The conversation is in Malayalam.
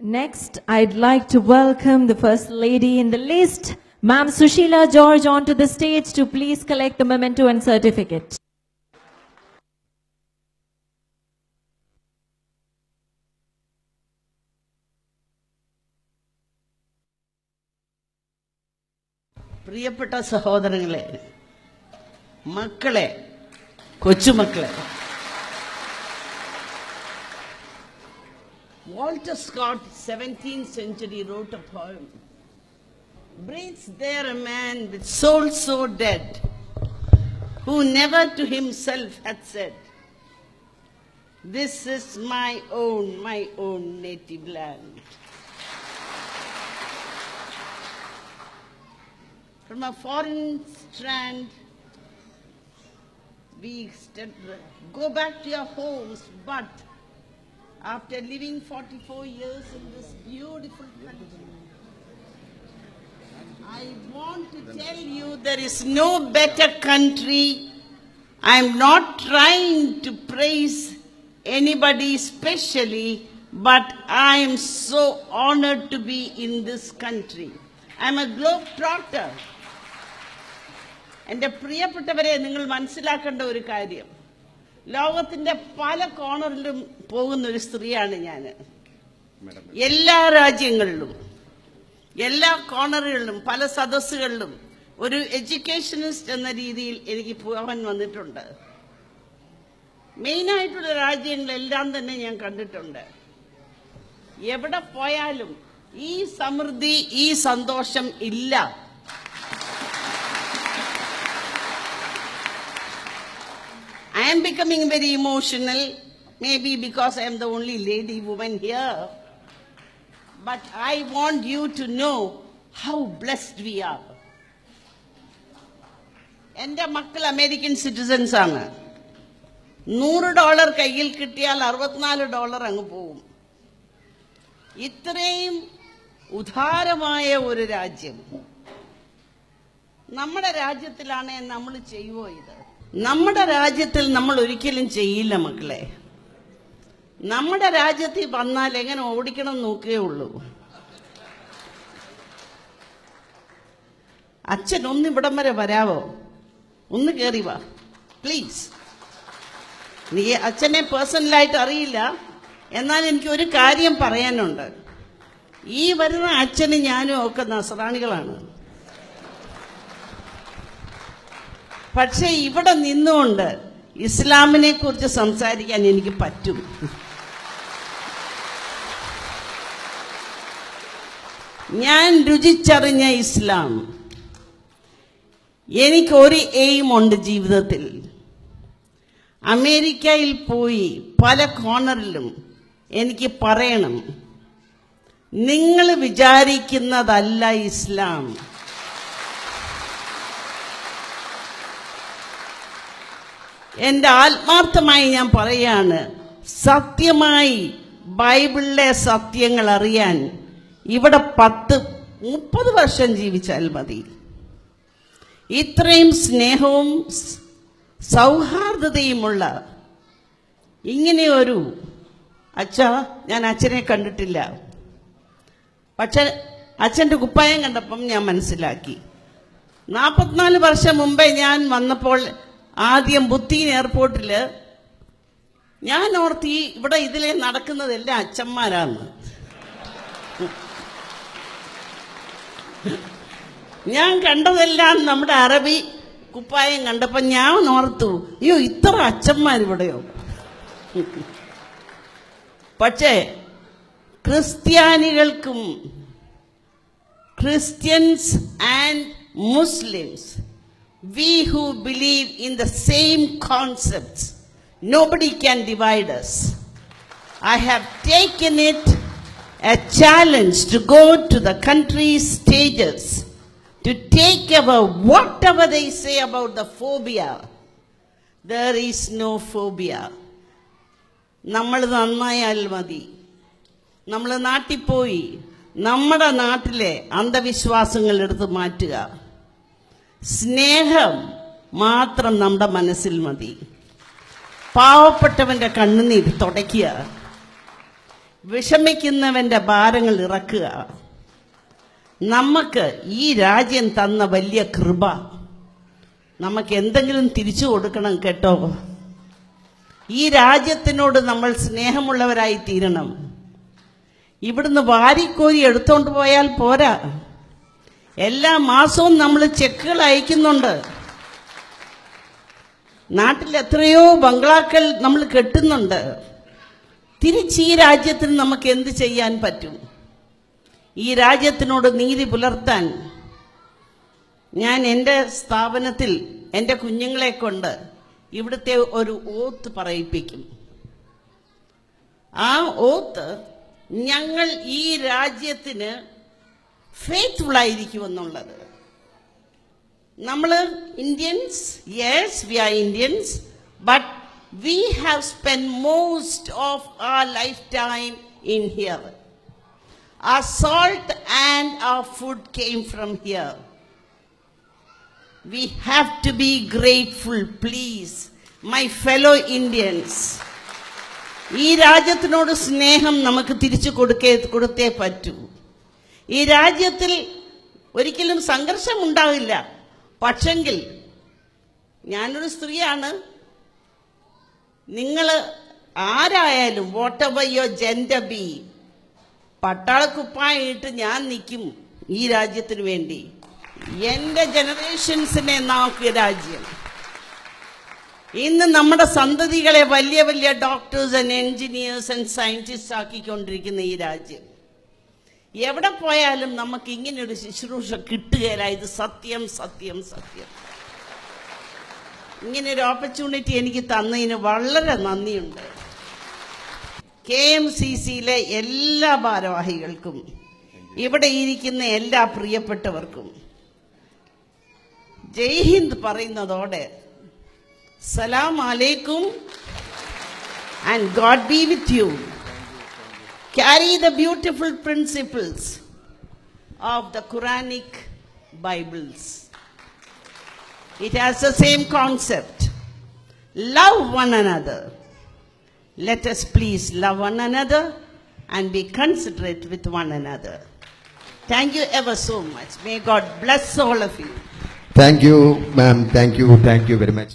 Next, I'd like to welcome the first lady in the list, Ma'am Sushila George, onto the stage to please collect the memento and certificate. പ്രിയപ്പെട്ട സഹോദരങ്ങളെ, മക്കളെ, കൊച്ചുമക്കളെ, Walter Scott, 17th century, wrote a poem. Breathes there a man with soul so dead, who never to himself had said, "This is my own native land." From a foreign strand, we go back to your homes, but after living 44 years in this beautiful country, I want to tell you there is no better country. I am not trying to praise anybody specially, but I am so honored to be in this country. I am a globetrotter. എൻ്റെ പ്രിയപ്പെട്ടവരെ, നിങ്ങൾ മനസ്സിലാക്കേണ്ട ഒരു കാര്യം, ലോകത്തിന്റെ പല കോണറിലും പോകുന്ന ഒരു സ്ത്രീയാണ് ഞാൻ. എല്ലാ രാജ്യങ്ങളിലും, എല്ലാ കോണറുകളിലും, പല സദസ്സുകളിലും ഒരു എഡ്യൂക്കേഷനിസ്റ്റ് എന്ന രീതിയിൽ എനിക്ക് പോകാൻ വന്നിട്ടുണ്ട്. മെയിനായിട്ടുള്ള രാജ്യങ്ങളെല്ലാം തന്നെ ഞാൻ കണ്ടിട്ടുണ്ട്. എവിടെ പോയാലും ഈ സമൃദ്ധി, ഈ സന്തോഷം ഇല്ല. I am becoming very emotional, maybe because I am the only lady woman here. But I want you to know how blessed we are. എൻ്റെ മക്കൾ അമേരിക്കൻ സിറ്റിസൻസ് ആണ്. $100 കയ്യിൽ കിട്ടിയാൽ $64 അങ്ങ് പോവും. ഇത്രയും ഉദാരമായ ഒരു രാജ്യം നമ്മുടെ രാജ്യത്തിലാണ്. നമ്മൾ ചെയ്യുമോ ഇത്? നമ്മുടെ രാജ്യത്തിൽ നമ്മൾ ഒരിക്കലും ചെയ്യില്ല മക്കളെ. നമ്മുടെ രാജ്യത്തിൽ വന്നാൽ എങ്ങനെ ഓടിക്കണം നോക്കേ ഉള്ളൂ. അച്ഛൻ ഒന്ന് ഇവിടം വരെ വരാവോ? ഒന്ന് കയറി വാ പ്ലീസ്. നീ അച്ഛനെ പേഴ്സണലായിട്ട് അറിയില്ല, എന്നാൽ എനിക്ക് ഒരു കാര്യം പറയാനുണ്ട്. ഈ വരുന്ന അച്ഛനും ഞാനും ഒക്കെ നസ്രാണികളാണ്. പക്ഷെ ഇവിടെ നിന്നുകൊണ്ട് ഇസ്ലാമിനെ കുറിച്ച് സംസാരിക്കാൻ എനിക്ക് പറ്റും. ഞാൻ രുചിച്ചറിഞ്ഞ ഇസ്ലാം, എനിക്കൊരു എയിമുണ്ട് ജീവിതത്തിൽ. അമേരിക്കയിൽ പോയി പല കോർണറിലും എനിക്ക് പറയണം, നിങ്ങൾ വിചാരിക്കുന്നതല്ല ഇസ്ലാം. എൻ്റെ ആത്മാർത്ഥമായി ഞാൻ പറയാണ്, സത്യമായി ബൈബിളിലെ സത്യങ്ങൾ അറിയാൻ ഇവിടെ 10-30 വർഷം ജീവിച്ചാൽ മതി. ഇത്രയും സ്നേഹവും സൗഹാർദ്ദതയുമുള്ള ഇങ്ങനെയൊരു ഞാൻ അച്ഛനെ കണ്ടിട്ടില്ല. പക്ഷെ അച്ഛൻ്റെ കുപ്പായം കണ്ടപ്പം ഞാൻ മനസ്സിലാക്കി. 44 വർഷം മുമ്പേ ഞാൻ വന്നപ്പോൾ ആദ്യം ബുത്തീൻ എയർപോർട്ടിൽ ഞാൻ ഓർത്തി ഇവിടെ ഇതിലെ നടക്കുന്നതെല്ലാം അച്ഛന്മാരാണ്. ഞാൻ കണ്ടതെല്ലാം നമ്മുടെ അറബി കുപ്പായം കണ്ടപ്പോൾ ഞാൻ ഓർത്തു, അയ്യോ ഇത്ര അച്ഛന്മാരിവിടെയോ. പക്ഷേ ക്രിസ്ത്യാനികൾക്കും Christians and Muslims, we who believe in the same concepts, nobody can divide us. I have taken it a challenge to go to the country's stages to take over whatever they say about the phobia. There is no phobia. നമ്മൾ നന്നായാൽ മതി. നമ്മൾ നാട്ടിൽ പോയി നമ്മുടെ നാട്ടിലെ അന്ധവിശ്വാസങ്ങൾ എടുത്ത് മാറ്റുക. സ്നേഹം മാത്രം നമ്മുടെ മനസ്സിൽ മതി. പാവപ്പെട്ടവന്റെ കണ്ണുനീർ തുടയ്ക്കുക. വിഷമിക്കുന്നവന്റെ ഭാരങ്ങൾ ഇറക്കുക. നമുക്ക് ഈ രാജ്യം തന്ന വലിയ കൃപ, നമുക്ക് എന്തെങ്കിലും തിരിച്ചു കൊടുക്കണം കേട്ടോ. ഈ രാജ്യത്തിനോട് നമ്മൾ സ്നേഹമുള്ളവരായി തീരണം. ഇവിടുന്ന് വാരിക്കോരി എടുത്തോണ്ട് പോയാൽ പോരാ. എല്ലാ മാസവും നമ്മൾ ചെക്കുകൾ അയക്കുന്നുണ്ട്. നാട്ടിൽ എത്രയോ ബംഗ്ലാക്കൾ നമ്മൾ കെട്ടുന്നുണ്ട്. തിരിച്ച് ഈ രാജ്യത്തിന് നമുക്ക് എന്ത് ചെയ്യാൻ പറ്റും? ഈ രാജ്യത്തിനോട് നീതി പുലർത്താൻ ഞാൻ എൻ്റെ സ്ഥാപനത്തിൽ എൻ്റെ കുഞ്ഞുങ്ങളെ കൊണ്ട് ഇവിടുത്തെ ഒരു ഓത്ത് പറയിപ്പിക്കും. ആ ഓത്ത് ഞങ്ങൾ ഈ രാജ്യത്തിന് ഫെയ്ത്ത്ഫുൾ ആയിരിക്കുമെന്നുള്ളത്. നമ്മൾ Indians, yes we R Indians, but we have spent most of our lifetime in here. Our salt and our food came from here. We have to be grateful, please, my fellow Indians. ഈ രാജ്യത്തിനോട് സ്നേഹം നമുക്ക് തിരിച്ചു കൊടുത്തേ പറ്റൂ. ഈ രാജ്യത്തിൽ ഒരിക്കലും സംഘർഷം ഉണ്ടാവില്ല. പക്ഷെങ്കിൽ ഞാനൊരു സ്ത്രീയാണ്. നിങ്ങൾ ആരായാലും whatever your gender be, പട്ടാളക്കുപ്പായിട്ട് ഞാൻ നിൽക്കും ഈ രാജ്യത്തിന് വേണ്ടി. എൻ്റെ ജനറേഷൻസിനെ നോക്കിയ രാജ്യം. ഇന്ന് നമ്മുടെ സന്തതികളെ വലിയ വലിയ doctors and engineers and scientist ആക്കിക്കൊണ്ടിരിക്കുന്ന ഈ രാജ്യം. എവിടെ പോയാലും നമുക്ക് ഇങ്ങനെയൊരു ശുശ്രൂഷ കിട്ടുകയില്ല. ഇത് സത്യം സത്യം സത്യം. ഇങ്ങനൊരു ഓപ്പർച്യൂണിറ്റി എനിക്ക് തന്നതിന് വളരെ നന്ദിയുണ്ട്. KMCCയിലെ എല്ലാ ഭാരവാഹികൾക്കും ഇവിടെ ഇരിക്കുന്ന എല്ലാ പ്രിയപ്പെട്ടവർക്കും ജയ് ഹിന്ദ് പറയുന്നതോടെ സലാം അലൈക്കും and God B with you. Carry the beautiful principles of the Quranic Bibles. It has the same concept. Love one another. Let us please love one another and be considerate with one another. Thank you ever so much. May God bless all of you. Thank you, ma'am. Thank you very much.